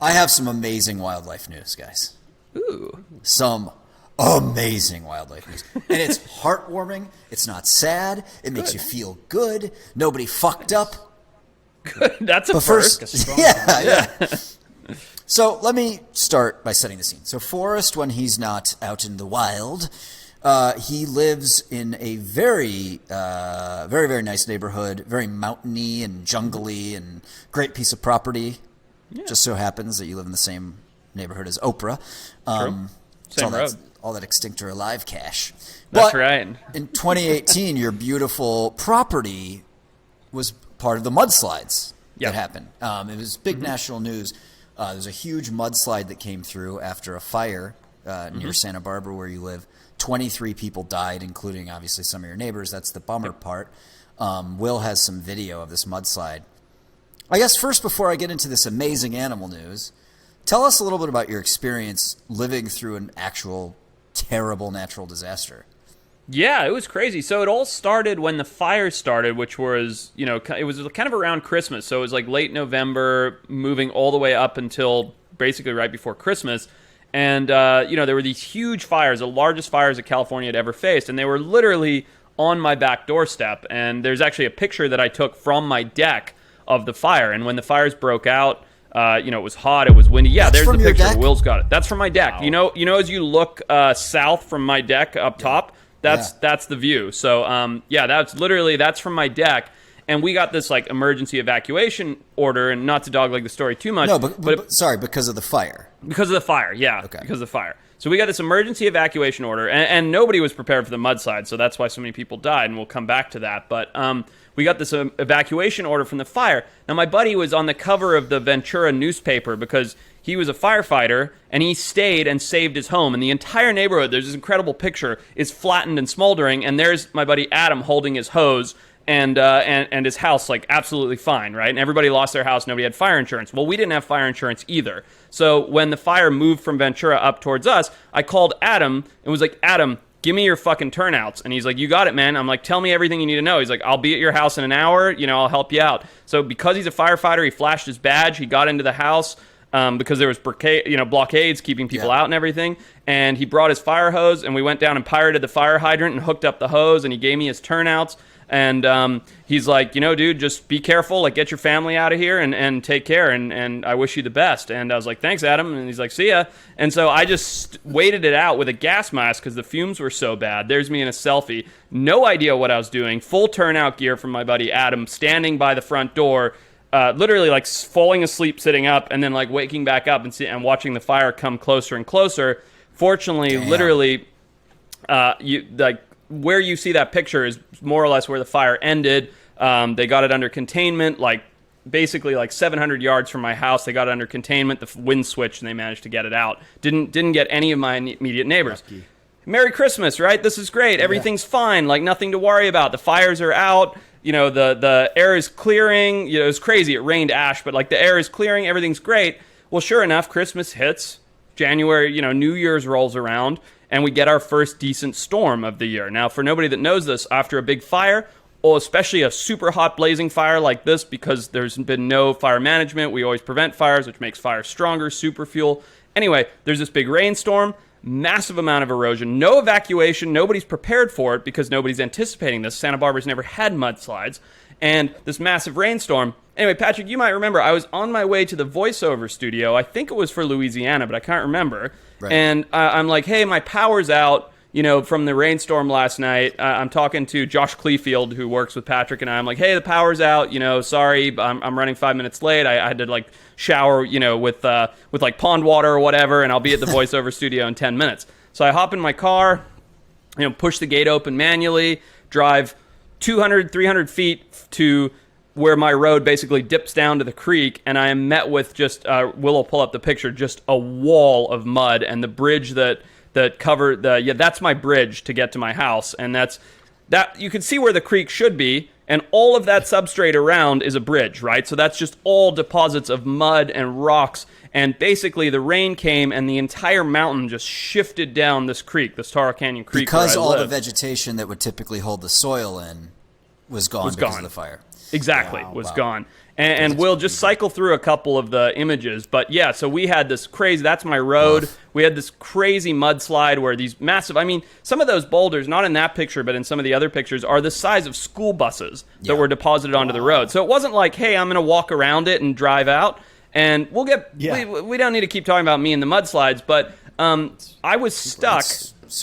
I have some amazing wildlife news, guys. Ooh. Some amazing wildlife news. And it's heartwarming. It's not sad. It makes you feel good. Nobody fucked up. Good. That's a But first. first, yeah. So let me start by setting the scene. So Forrest, when he's not out in the wild, he lives in a very, very nice neighborhood, very mountainy and jungly and great piece of property. Yeah. Just so happens that you live in the same neighborhood as Oprah. True. Same road. All that extinct or alive cash. That's but right. In 2018, your beautiful property was part of the mudslides that happened. It was big national news. There was a huge mudslide that came through after a fire near Santa Barbara where you live. 23 people died, including obviously some of your neighbors. That's the bummer part. Will has some video of this mudslide. I guess first, before I get into this amazing animal news, tell us a little bit about your experience living through an actual terrible natural disaster. Yeah, it was crazy. So it all started when the fire started, which was, it was kind of around Christmas. So it was like late November, moving all the way up until basically right before Christmas. And, there were these huge fires, the largest fires that California had ever faced. And they were literally on my back doorstep. And there's actually a picture that I took from my deck of the fire. And when the fires broke out, it was hot, it was windy. Yeah, That's there's the picture. Deck? Will's got it. That's from my deck. Wow. As you look south from my deck up top, that's the view. So, that's from my deck. And we got this like emergency evacuation order, and not to dogleg the story too much. No, but sorry, because of the fire. Because of the fire, yeah. Okay. Because of the fire. So we got this emergency evacuation order, and nobody was prepared for the mudslide, so that's why so many people died, and we'll come back to that. But we got this evacuation order from the fire. Now, my buddy was on the cover of the Ventura newspaper because he was a firefighter, and he stayed and saved his home. And the entire neighborhood, there's this incredible picture, is flattened and smoldering, and there's my buddy Adam holding his hose, and his house, like, absolutely fine, right? And everybody lost their house. Nobody had fire insurance. Well, we didn't have fire insurance either. So when the fire moved from Ventura up towards us, I called Adam and was like, Adam, give me your fucking turnouts. And he's like, you got it, man. I'm like, tell me everything you need to know. He's like, I'll be at your house in an hour. I'll help you out. So because he's a firefighter, he flashed his badge. He got into the house because there was blockades keeping people out and everything. And he brought his fire hose, and we went down and pirated the fire hydrant and hooked up the hose, and he gave me his turnouts. And he's like, dude, just be careful. Like, get your family out of here and take care. And I wish you the best. And I was like, thanks, Adam. And he's like, see ya. And so I just waited it out with a gas mask because the fumes were so bad. There's me in a selfie. No idea what I was doing. Full turnout gear from my buddy Adam, standing by the front door, literally like falling asleep, sitting up, and then like waking back up and watching the fire come closer and closer. Fortunately, literally, where you see that picture is more or less where the fire ended. They got it under containment, basically 700 yards from my house. They got it under containment, the wind switch, and they managed to get it out. Didn't get any of my immediate neighbors. Lucky. Merry Christmas, right? This is great. Everything's fine. Like, nothing to worry about. The fires are out. The air is clearing. It was crazy. It rained ash, but the air is clearing. Everything's great. Well, sure enough, Christmas hits. January, New Year's rolls around, and we get our first decent storm of the year. Now, for nobody that knows this, after a big fire, or especially a super hot blazing fire like this, because there's been no fire management, we always prevent fires, which makes fires stronger, super fuel. Anyway, there's this big rainstorm, massive amount of erosion, no evacuation, nobody's prepared for it because nobody's anticipating this. Santa Barbara's never had mudslides, and this massive rainstorm. Anyway, Patrick, you might remember, I was on my way to the voiceover studio. I think it was for Louisiana, but I can't remember. Right. And I'm like, hey, my power's out, from the rainstorm last night. I'm talking to Josh Clefield, who works with Patrick and I. I'm like, hey, the power's out. Sorry, I'm running 5 minutes late. I had to shower, with pond water or whatever, and I'll be at the voiceover studio in 10 minutes. So I hop in my car, push the gate open manually, drive 200, 300 feet to where my road basically dips down to the creek, and I am met with just, Will pull up the picture, just a wall of mud, and the bridge that covered that's my bridge to get to my house, and that you can see where the creek should be, and all of that substrate around is a bridge, right? So that's just all deposits of mud and rocks, and basically the rain came, and the entire mountain just shifted down this creek, this Taro Canyon Creek. Because all the vegetation that would typically hold the soil in was gone because of the fire. Exactly, Wow. gone. And we'll just cycle through a couple of the images. But yeah, so we had this crazy, that's my road. We had this crazy mudslide where these massive, I mean, some of those boulders, not in that picture, but in some of the other pictures, are the size of school buses that were deposited onto the road. So it wasn't like, hey, I'm going to walk around it and drive out. And we'll get, we don't need to keep talking about me and the mudslides, but I was stuck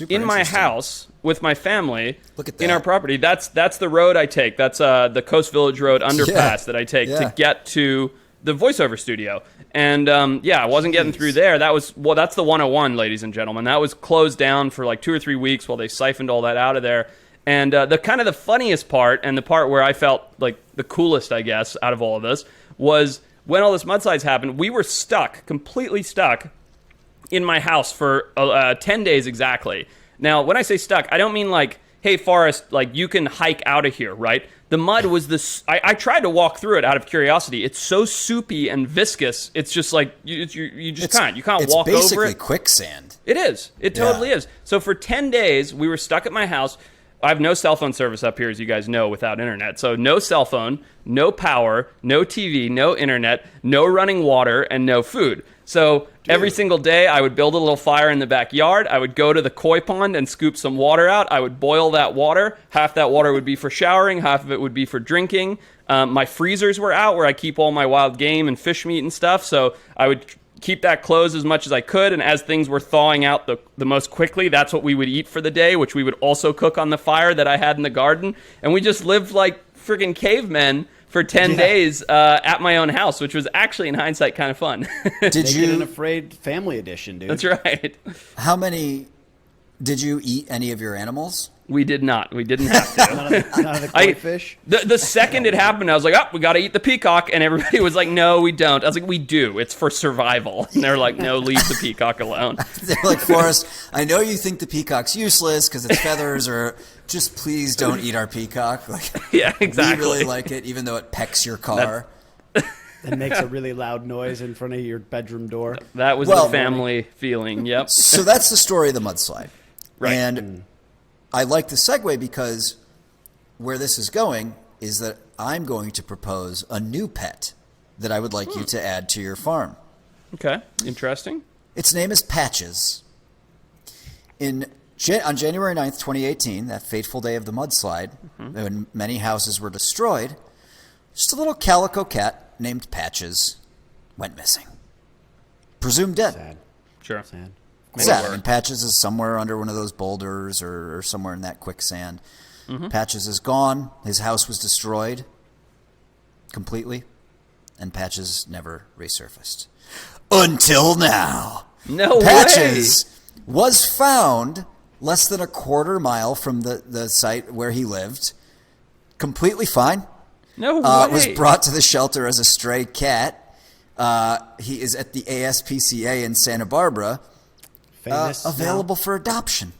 in my house with my family in our property. That's the road I take. That's the Coast Village Road underpass that I take to get to the voiceover studio. And I wasn't getting through there. That's the 101, ladies and gentlemen. That was closed down for like 2 or 3 weeks while they siphoned all that out of there. And the kind of the funniest part, and the part where I felt like the coolest, I guess, out of all of this, was when all this mudslides happened. We were stuck, completely stuck, in my house for 10 days exactly. Now, when I say stuck, I don't mean like, hey, Forrest, like you can hike out of here, right? The mud was this. I tried to walk through it out of curiosity. It's so soupy and viscous. It's just like you just can't. You can't walk over it. It's basically quicksand. It is. It totally is. So for 10 days, we were stuck at my house. I have no cell phone service up here, as you guys know, without internet. So no cell phone, no power, no TV, no internet, no running water, and no food. So every single day, I would build a little fire in the backyard. I would go to the koi pond and scoop some water out. I would boil that water. Half that water would be for showering. Half of it would be for drinking. My freezers were out where I keep all my wild game and fish meat and stuff. So I would keep that closed as much as I could. And as things were thawing out the most quickly, that's what we would eat for the day, which we would also cook on the fire that I had in the garden. And we just lived like friggin' cavemen for 10 days at my own house, which was actually, in hindsight, kind of fun. Did you an Afraid Family Edition, dude? That's right. Did you eat any of your animals? We did not. We didn't have to. None of the koi fish? The second it happened, I was like, oh, we got to eat the peacock. And everybody was like, no, we don't. I was like, we do. It's for survival. And they're like, no, leave the peacock alone. They're like, Forrest, I know you think the peacock's useless because its feathers are... Just please don't eat our peacock. Like, yeah, exactly. We really like it, even though it pecks your car. It makes a really loud noise in front of your bedroom door. That was the family feeling, yep. So that's the story of the mudslide. Right. And I like the segue because where this is going is that I'm going to propose a new pet that I would like you to add to your farm. Okay, interesting. Its name is Patches. On January 9th, 2018, that fateful day of the mudslide, when many houses were destroyed, just a little calico cat named Patches went missing. Presumed dead. Sad. Sure. Sad. And Patches is somewhere under one of those boulders or somewhere in that quicksand. Patches is gone. His house was destroyed completely, and never resurfaced. Until now. No Patches was found less than a quarter mile from the site where he lived. Completely fine. No way. Was brought to the shelter as a stray cat. He is at the ASPCA in Santa Barbara. Famous available for adoption.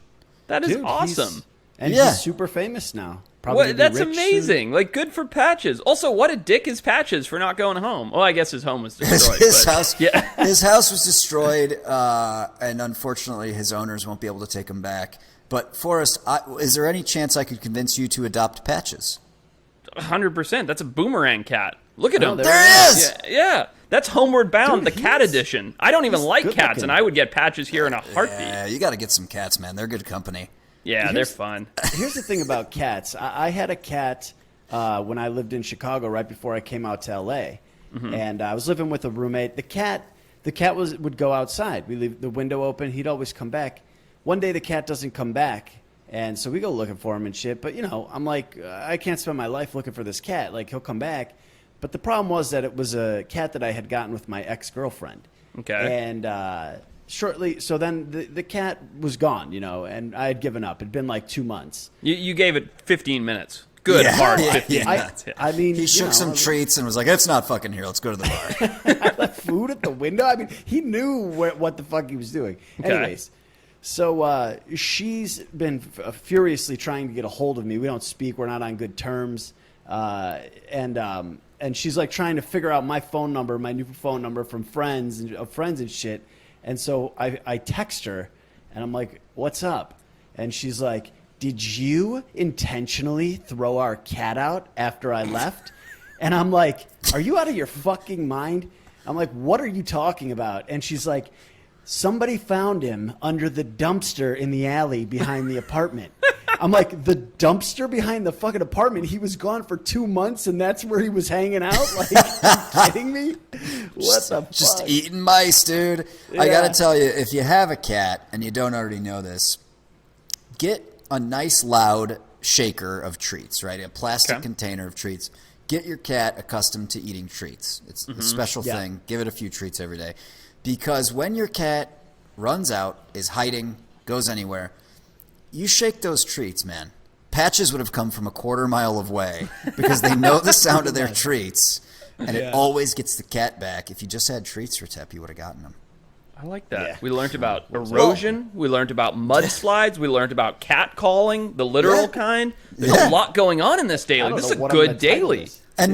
That is awesome. He's super famous now. Probably That's amazing. Soon. Like, good for Patches. Also, what a dick is Patches for not going home. Well, I guess his home was destroyed. His house was destroyed, and unfortunately, his owners won't be able to take him back. But, Forrest, is there any chance I could convince you to adopt Patches? 100%. That's a boomerang cat. Look at him. There he is! Yeah. That's Homeward Bound, the cat edition. I don't even like cats, looking. And I would get Patches here in a heartbeat. Yeah, you got to get some cats, man. They're good company. Yeah, they're fun. Here's the thing about cats. I had a cat when I lived in Chicago right before I came out to L.A. And I was living with a roommate. The cat would go outside. We leave the window open. He'd always come back. One day the cat doesn't come back, and so we go looking for him and shit. But, I'm like, I can't spend my life looking for this cat. Like, he'll come back. But the problem was that it was a cat that I had gotten with my ex-girlfriend. Okay. And so then the cat was gone, and I had given up. It'd been like 2 months. You gave it 15 minutes. Good, hard 15 minutes. I mean, he shook some treats and was like, it's not fucking here. Let's go to the bar. I left food at the window. I mean, he knew what the fuck he was doing. Okay. Anyways, so she's been furiously trying to get a hold of me. We don't speak. We're not on good terms. And she's like trying to figure out my phone number, my new phone number from friends and shit. And so I text her, and I'm like, what's up? And she's like, did you intentionally throw our cat out after I left? And I'm like, are you out of your fucking mind? I'm like, what are you talking about? And she's like, somebody found him under the dumpster in the alley behind the apartment. I'm like, the dumpster behind the fucking apartment? He was gone for 2 months and that's where he was hanging out? Like, are you kidding me? What the fuck? Just eating mice, dude. Yeah. I got to tell you, if you have a cat and you don't already know this, get a nice loud shaker of treats, right? A plastic container of treats. Get your cat accustomed to eating treats. It's a special thing. Give it a few treats every day. Because when your cat runs out, is hiding, goes anywhere, you shake those treats, man. Patches would have come from a quarter mile away because they know the sound of their treats, and it always gets the cat back. If you just had treats for Tep, you would have gotten them. I like that. Yeah. We learned about erosion. We learned about mudslides. We learned about cat calling, the literal kind. There's a lot going on in this daily. This is a good daily. And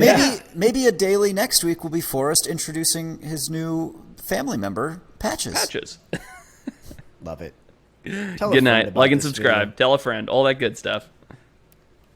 maybe a daily next week will be Forrest introducing his new family member, Patches. Patches. Love it. Good night. Like and subscribe. Tell a friend. All that good stuff.